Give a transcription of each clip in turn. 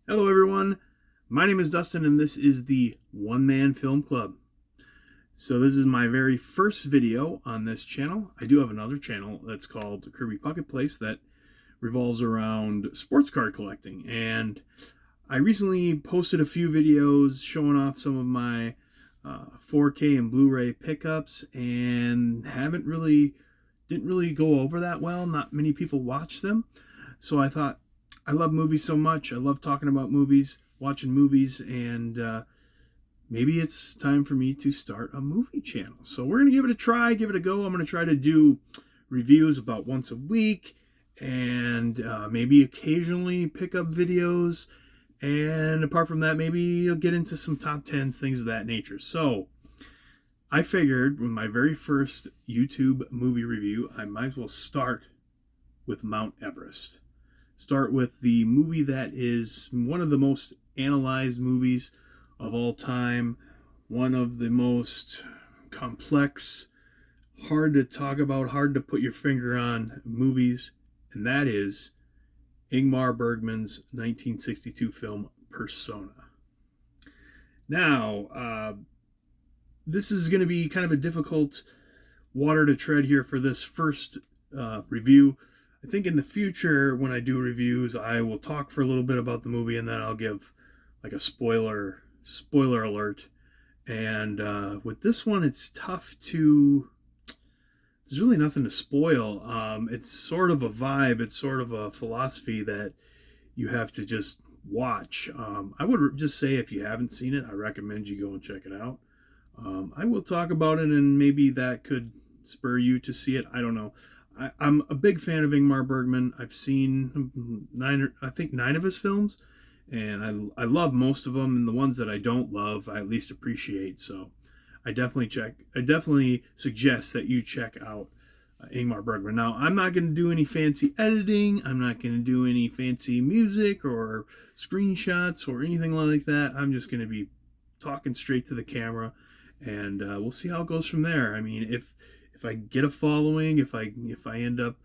Hello, everyone. My name is Dustin, and this is the One Man Film Club. So, this is my very first video on this channel. I do have another channel that's called Kirby Pocket Place that revolves around sports card collecting. And I recently posted a few videos showing off some of my 4K and Blu-ray pickups, and didn't really go over that well. Not many people watch them. So I thought, I love movies so much. I love talking about movies, watching movies, and maybe it's time for me to start a movie channel. So we're going to give it a try, give it a go. I'm going to try to do reviews about once a week, and maybe occasionally pick up videos. And apart from that, maybe you'll get into some top 10s, things of that nature. So I figured with my very first YouTube movie review, I might as well start with Mount Everest. Start with the movie that is one of the most analyzed movies of all time, one of the most complex, hard to talk about, hard to put your finger on movies, and that is Ingmar Bergman's 1962 film Persona. Now, this is going to be kind of a difficult water to tread here for this first review. I think in the future, when I do reviews, I will talk for a little bit about the movie, and then I'll give like a spoiler alert. And with this one, it's tough to. There's really nothing to spoil. It's sort of a vibe. It's sort of a philosophy that you have to just watch. I would just say if you haven't seen it, I recommend you go and check it out. I will talk about it, and maybe that could spur you to see it. I don't know. I'm a big fan of Ingmar Bergman. I've seen I think nine of his films, and I love most of them. And the ones that I don't love, I at least appreciate. So I definitely suggest that you check out Ingmar Bergman. Now, I'm not going to do any fancy editing. I'm not going to do any fancy music or screenshots or anything like that. I'm just going to be talking straight to the camera, and we'll see how it goes from there. I mean, if I get a following, if I end up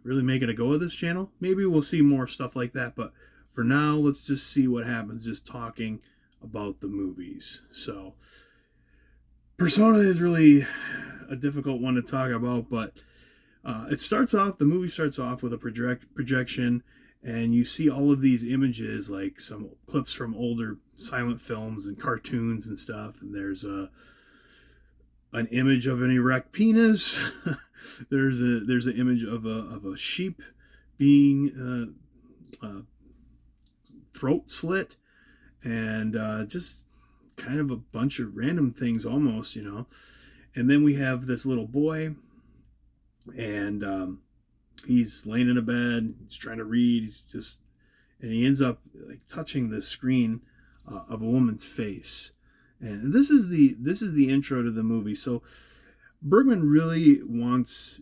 really making a go of this channel, maybe we'll see more stuff like that. But for now, let's just see what happens. Just talking about the movies. So, Persona is really a difficult one to talk about, but the movie starts off with a projection, and you see all of these images, like some clips from older silent films and cartoons and stuff. And there's an image of an erect penis. there's an image of a sheep being throat slit, and just kind of a bunch of random things almost. And then we have this little boy, and he's laying in a bed. He's trying to read. And he ends up like touching the screen of a woman's face. And this is the intro to the movie. So Bergman really wants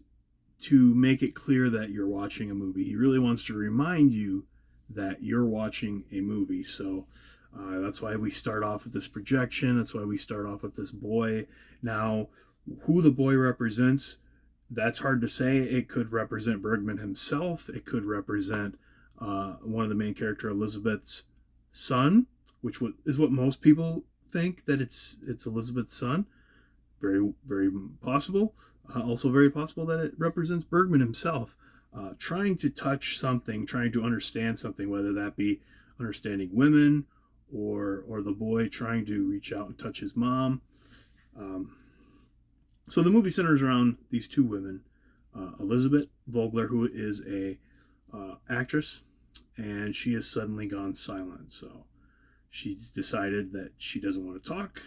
to make it clear that you're watching a movie. He really wants to remind you that you're watching a movie. So that's why we start off with this projection. That's why we start off with this boy. Now, who the boy represents, that's hard to say. It could represent Bergman himself. It could represent one of the main character, Elizabeth's son, which is what most people think, that it's Elizabeth's son. Very, very possible. Also, very possible that it represents Bergman himself, trying to touch something, trying to understand something, whether that be understanding women or the boy trying to reach out and touch his mom. So the movie centers around these two women, Elizabeth Vogler, who is a actress, and she has suddenly gone silent. So she's decided that she doesn't want to talk,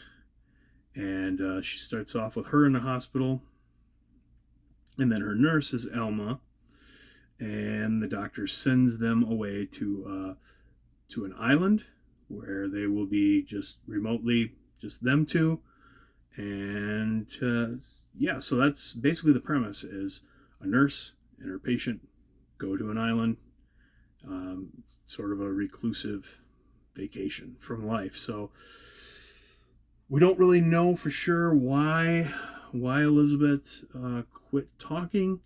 and she starts off with her in the hospital, and then her nurse is Elma, and the doctor sends them away to an island where they will be just remotely just them two. And yeah, so that's basically the premise: is a nurse and her patient go to an island, sort of a reclusive vacation from life. So we don't really know for sure why Elizabeth quit talking.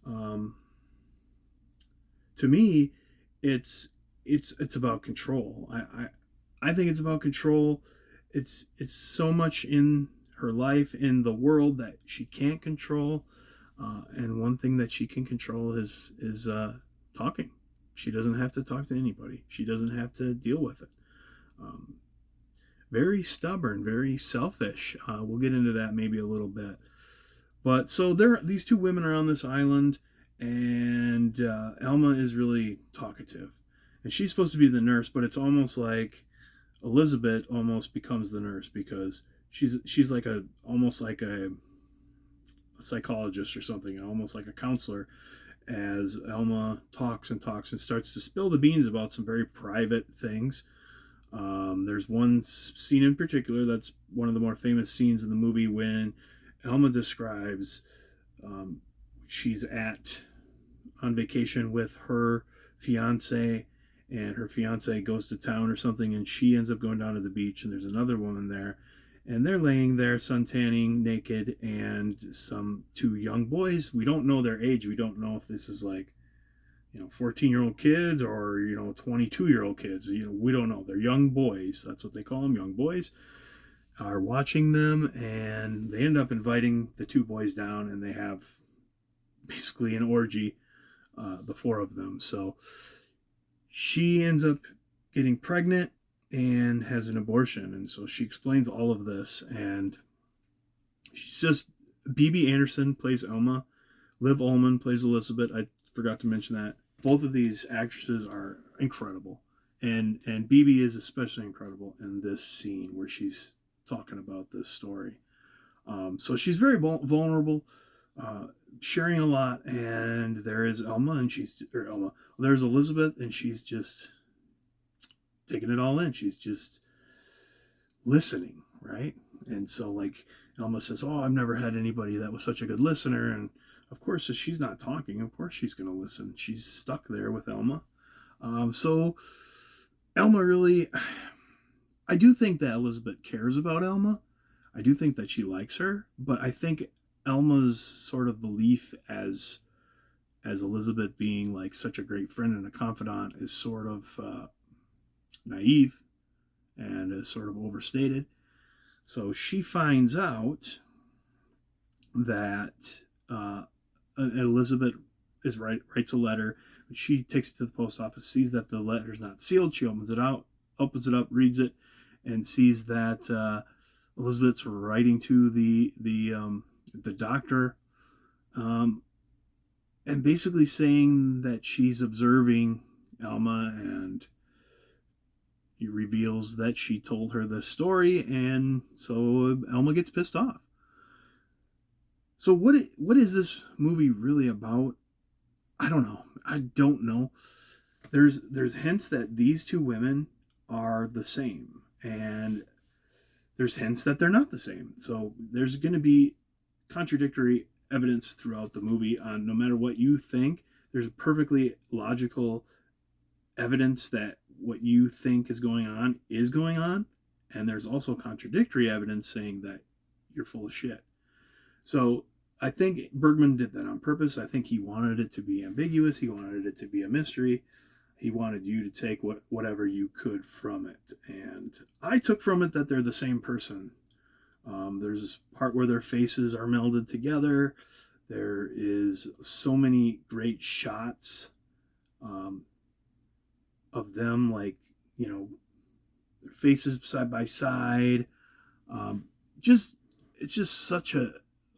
To me, it's it's about control. I think it's about control. It's so much in her life, in the world, that she can't control. And one thing that she can control is talking. She doesn't have to talk to anybody. She doesn't have to deal with it. Um, Very stubborn, very selfish. We'll get into that maybe a little bit. But so these two women are on this island, and Elma is really talkative, and she's supposed to be the nurse, but it's almost like Elizabeth almost becomes the nurse, because she's like a almost like a psychologist or something, almost like a counselor, as Elma talks and talks and starts to spill the beans about some very private things. There's one scene in particular that's one of the more famous scenes in the movie, when Elma describes she's on vacation with her fiance, and her fiance goes to town or something, and she ends up going down to the beach, and there's another woman there, and they're laying there suntanning naked, and some two young boys, we don't know their age, we don't know if this is like 14-year-old kids or 22-year-old kids, we don't know, they're young boys, that's what they call them, young boys, are watching them, and they end up inviting the two boys down, and they have basically an orgy, the four of them. So she ends up getting pregnant and has an abortion, and so she explains all of this, and she's just BB Anderson plays Elma, Liv Ullmann plays Elizabeth. I forgot to mention that both of these actresses are incredible, and BB is especially incredible in this scene where she's talking about this story. So she's very vulnerable, sharing a lot, and there is Elma, and there's Elizabeth, and she's just taking it all in. She's just listening, right? And so, like, Elma says, "Oh, I've never had anybody that was such a good listener," and of course, if she's not talking, of course she's going to listen. She's stuck there with Elma. So Elma really, I do think that Elizabeth cares about Elma. I do think that she likes her, but I think Elma's sort of belief as Elizabeth being like such a great friend and a confidant is sort of naive and is sort of overstated. So she finds out that Elizabeth writes a letter. She takes it to the post office, sees that the letter's not sealed. She opens it up, reads it, and sees that Elizabeth's writing to the doctor, and basically saying that she's observing Elma, and he reveals that she told her this story, and so Elma gets pissed off. So what is this movie really about? I don't know. There's hints that these two women are the same, and there's hints that they're not the same. So there's going to be contradictory evidence throughout the movie on no matter what you think. There's perfectly logical evidence that what you think is going on, and there's also contradictory evidence saying that you're full of shit. So I think Bergman did that on purpose. I think he wanted it to be ambiguous. He wanted it to be a mystery. He wanted you to take whatever you could from it. And I took from it that they're the same person. There's a part where their faces are melded together. There is so many great shots of them, like, their faces side by side. It's just such a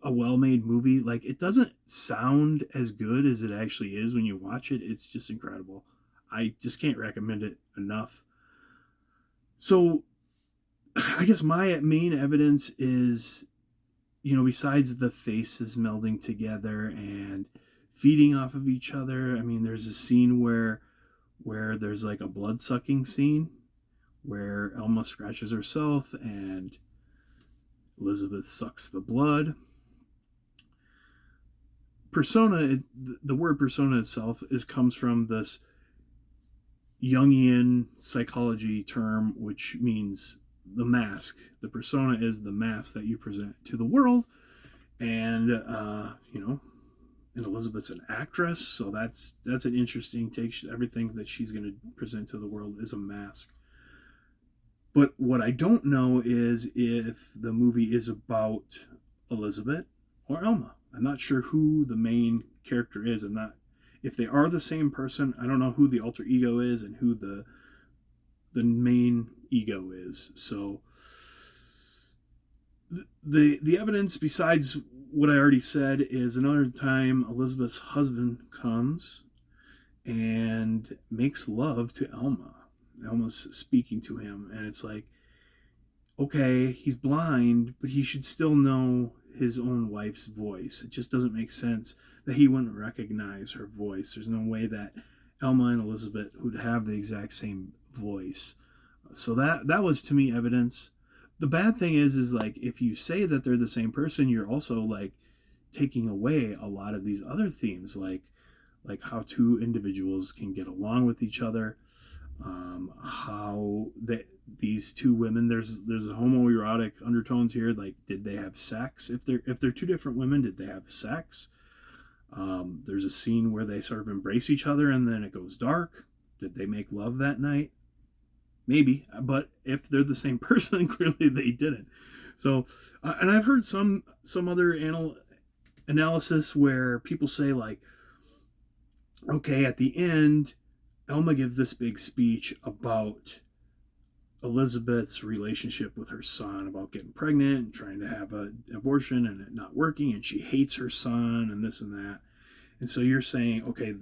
well-made movie. Like, it doesn't sound as good as it actually is when you watch it. It's just incredible. I just can't recommend it enough. So I guess my main evidence is, besides the faces melding together and feeding off of each other, I mean, there's a scene where there's like a blood-sucking scene where Elma scratches herself and Elizabeth sucks the blood. Persona, the word persona itself comes from this Jungian psychology term, which means the mask. The persona is the mask that you present to the world, and and Elizabeth's an actress, so that's an interesting take. Everything that she's going to present to the world is a mask. But what I don't know is if the movie is about Elizabeth or Elma. I'm not sure who the main character is. I'm not if they are the same person. I don't know who the alter ego is and who the main ego is. So the evidence besides what I already said is another time Elizabeth's husband comes and makes love to Elma. Elma's speaking to him, and it's like, okay, he's blind, but he should still know his own wife's voice. It just doesn't make sense that he wouldn't recognize her voice. There's no way that Elma and Elizabeth would have the exact same voice. So that was to me evidence. The bad thing is like if you say that they're the same person, you're also like taking away a lot of these other themes, like how two individuals can get along with each other, how these two women, there's a homoerotic undertones here. Like, did they have sex? If they're two different women, did they have sex? There's a scene where they sort of embrace each other and then it goes dark. Did they make love that night? Maybe, but if they're the same person, clearly they didn't. So, and I've heard some other analysis where people say like, okay, at the end, Elma gives this big speech about Elizabeth's relationship with her son, about getting pregnant and trying to have an abortion and it not working, and she hates her son and this and that. And so you're saying, okay,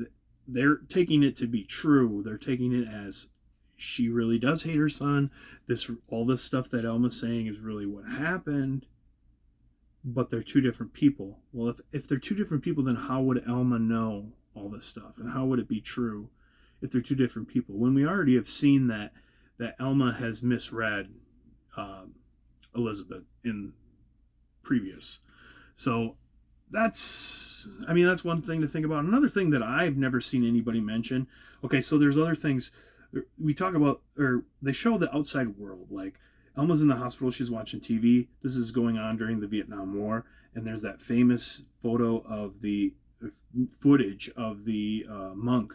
they're taking it to be true. They're taking it as she really does hate her son. All this stuff that Elma's saying is really what happened, but they're two different people. Well, if they're two different people, then how would Elma know all this stuff? And how would it be true if they're two different people? When we already have seen that Elma has misread Elizabeth in previous. So that's one thing to think about. Another thing that I've never seen anybody mention. Okay, so there's other things we talk about, or they show the outside world. Like Elma's in the hospital, she's watching TV. This is going on during the Vietnam War, and there's that famous photo of the footage of the monk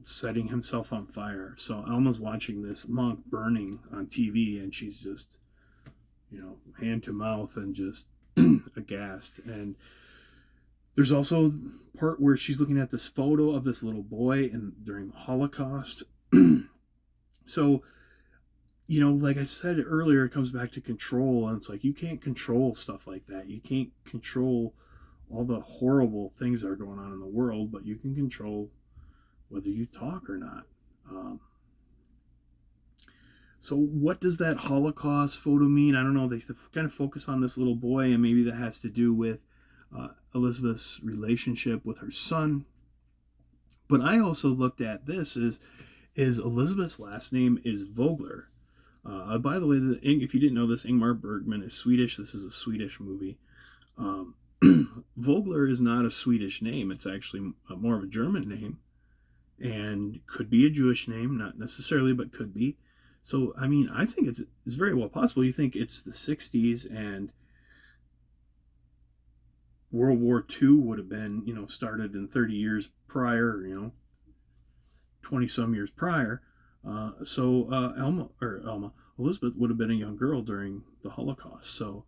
setting himself on fire. So Elma's watching this monk burning on TV, and she's just, hand to mouth and just aghast. And there's also part where she's looking at this photo of this little boy during the Holocaust. So, like I said earlier, it comes back to control, and it's like you can't control stuff like that. You can't control all the horrible things that are going on in the world, but you can control whether you talk or not. So what does that Holocaust photo mean? I don't know. They kind of focus on this little boy, and maybe that has to do with Elizabeth's relationship with her son. But I also looked at this is Elizabeth's last name is Vogler. By the way, if you didn't know this, Ingmar Bergman is Swedish. This is a Swedish movie. Vogler is not a Swedish name. It's actually more of a German name, and could be a Jewish name, not necessarily, but could be. So, I think it's very well possible. You think it's the 60s and World War II would have been, started in 30 years prior, 20 some years prior. Elizabeth would have been a young girl during the Holocaust. So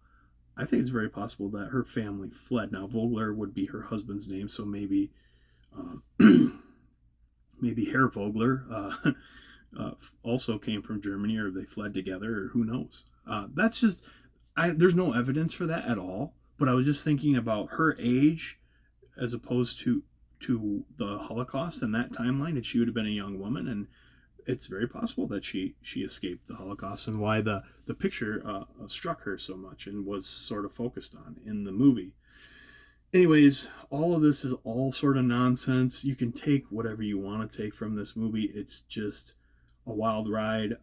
I think it's very possible that her family fled. Now, Vogler would be her husband's name, so maybe maybe Herr Vogler also came from Germany, or they fled together, or who knows. That's just, there's no evidence for that at all. But I was just thinking about her age as opposed to the Holocaust and that timeline, and she would have been a young woman, and it's very possible that she escaped the Holocaust, and why the picture struck her so much and was sort of focused on in the movie. Anyways, all of this is all sort of nonsense. You can take whatever you want to take from this movie. It's just a wild ride.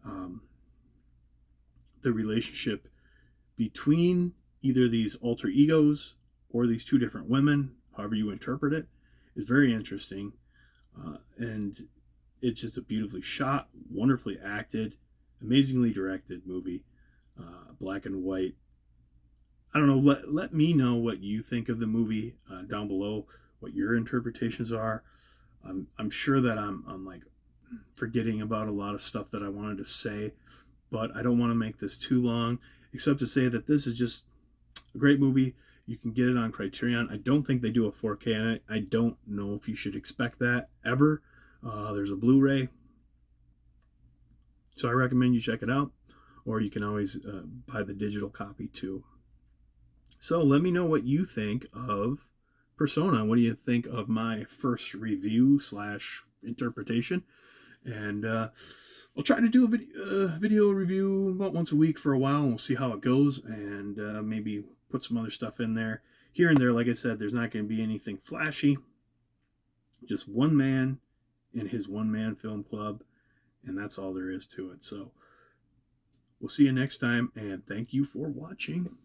The relationship between either these alter egos or these two different women, however you interpret it, is very interesting. And it's just a beautifully shot, wonderfully acted, amazingly directed movie. Black and white, I don't know. Let me know what you think of the movie down below. What your interpretations are. I'm sure that I'm like forgetting about a lot of stuff that I wanted to say, but I don't want to make this too long, except to say that this is just a great movie. You can get it on Criterion. I don't think they do a 4K on it. I don't know if you should expect that ever. There's a Blu-ray, so I recommend you check it out, or you can always buy the digital copy too. So let me know what you think of Persona. What do you think of my first review slash interpretation? And I'll try to do a video review about once a week for a while, and we'll see how it goes, and maybe put some other stuff in there. Here and there, like I said, there's not going to be anything flashy. Just one man in his one-man film club, and that's all there is to it. So we'll see you next time, and thank you for watching.